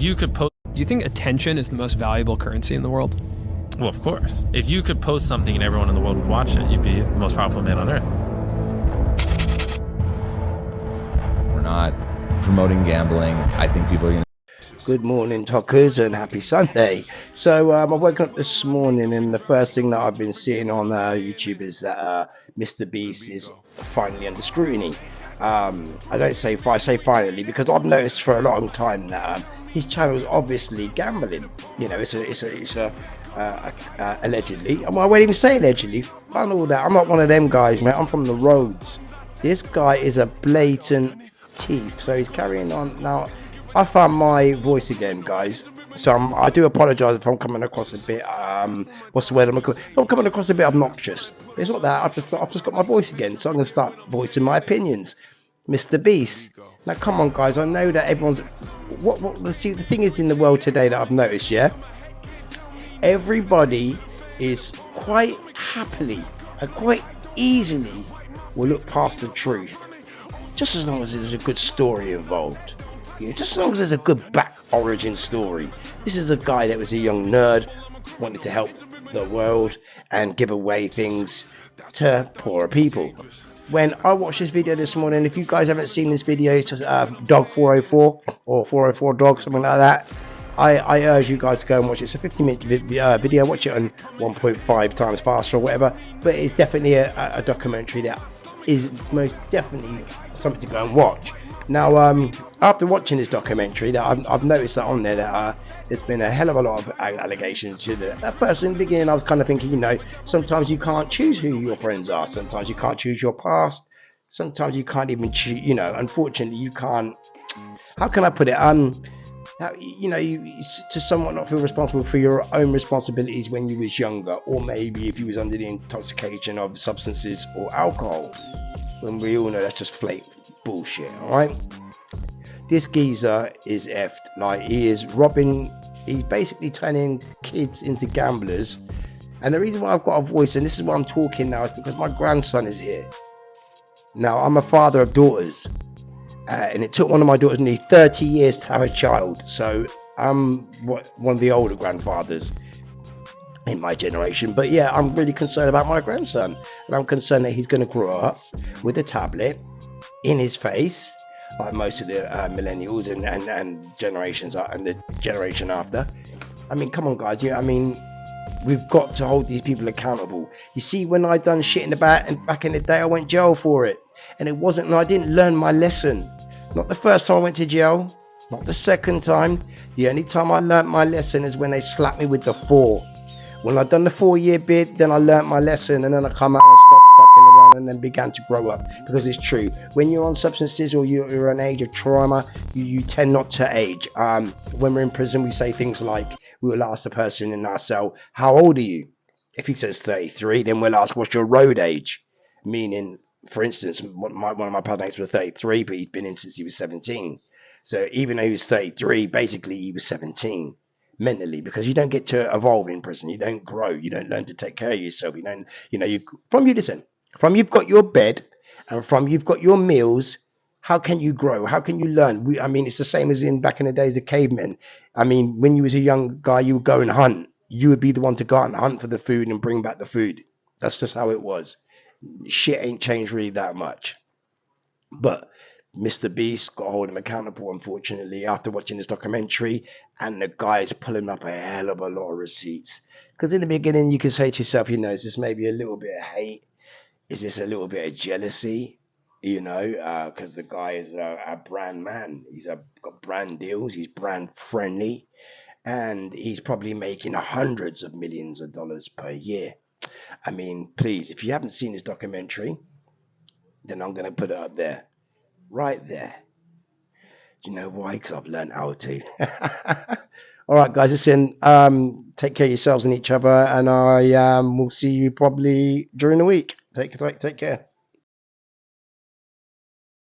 You could post. Do you think attention is the most valuable currency in the world? Well, of course. If you could post something and everyone in the world would watch it, you'd be the most powerful man on earth. We're not promoting gambling. I think people are going to. Good morning, talkers, and happy Sunday. So I've woken up this morning, and the first thing that I've been seeing on YouTube is that MrBeast is finally under scrutiny. I say finally because I've noticed for a long time that his channel is obviously gambling. You know, it's allegedly. Well, I won't even say allegedly. Fun all that. I'm not one of them guys, mate. I'm from the roads. This guy is a blatant thief. So he's carrying on now. I found my voice again, guys. So I do apologise if I'm coming across a bit. What's the word? If I'm coming across a bit obnoxious. It's not that. I've just got my voice again. So I'm going to start voicing my opinions. MrBeast. Now, come on, guys. I know that everyone's. See, the thing is in the world today that I've noticed, yeah. Everybody is quite happily and quite easily will look past the truth, just as long as there's a good story involved. Yeah, just as long as there's a good back origin story. This is a guy that was a young nerd, wanted to help the world and give away things to poorer people. When I watched this video this morning, if you guys haven't seen this video, it's Dog 404 or 404 Dog, something like that. I urge you guys to go and watch it. It's a 50-minute video. Watch it on 1.5 times faster or whatever. But it's definitely a documentary that is most definitely something to go and watch. Now, after watching this documentary, that I've noticed that on there that there's been a hell of a lot of allegations to that person. In the beginning, I was kind of thinking, you know, sometimes you can't choose who your friends are. Sometimes you can't choose your past. Sometimes you can't even choose, you know, unfortunately, you can't. How can I put it? You know, you to somewhat not feel responsible for your own responsibilities when you was younger, or maybe if you was under the intoxication of substances or alcohol, when we all know that's just flat bullshit. All right, this geezer is effed. Like, he is robbing, he's basically turning kids into gamblers. And the reason why I've got a voice, and this is why I'm talking now, is because my grandson is here. Now, I'm a father of daughters. And it took one of my daughters nearly 30 years to have a child. So I'm one of the older grandfathers in my generation. But yeah, I'm really concerned about my grandson. And I'm concerned that he's going to grow up with a tablet in his face, like most of the millennials and generations and the generation after. I mean, come on, guys. I mean, we've got to hold these people accountable. You see, when I done shit in the back and back in the day, I went jail for it. And it wasn't, and I didn't learn my lesson. Not the first time I went to jail, not the second time. The only time I learnt my lesson is when they slapped me with the 4. When I done the 4-year bid, then I learnt my lesson, and then I come out and stopped fucking around and then began to grow up. Because it's true, when you're on substances or you're an age of trauma, you tend not to age. When we're in prison, we say things like, we will ask the person in our cell, how old are you? If he says 33, then we'll ask, what's your road age? Meaning, for instance, one of my past mates was 33, but he'd been in since he was 17. So even though he was 33, basically he was 17 mentally, because you don't get to evolve in prison. You don't grow. You don't learn to take care of yourself. You don't, you know, from you've got your bed and from you've got your meals, how can you grow? How can you learn? I mean, it's the same as in back in the days of cavemen. I mean, when you was a young guy, you would go and hunt. You would be the one to go out and hunt for the food and bring back the food. That's just how it was. Shit ain't changed really that much. But MrBeast got to hold him accountable, unfortunately, after watching this documentary, and the guy's pulling up a hell of a lot of receipts. Because in the beginning, you can say to yourself, you know, is this maybe a little bit of hate? Is this a little bit of jealousy? You know, because the guy is a brand man. He's got brand deals. He's brand friendly. And he's probably making hundreds of millions of dollars per year. I mean, please, if you haven't seen this documentary, then I'm going to put it up there. Right there. Do you know why? Because I've learned how to. All right, guys, listen, take care of yourselves and each other, and I will see you probably during the week. Take care.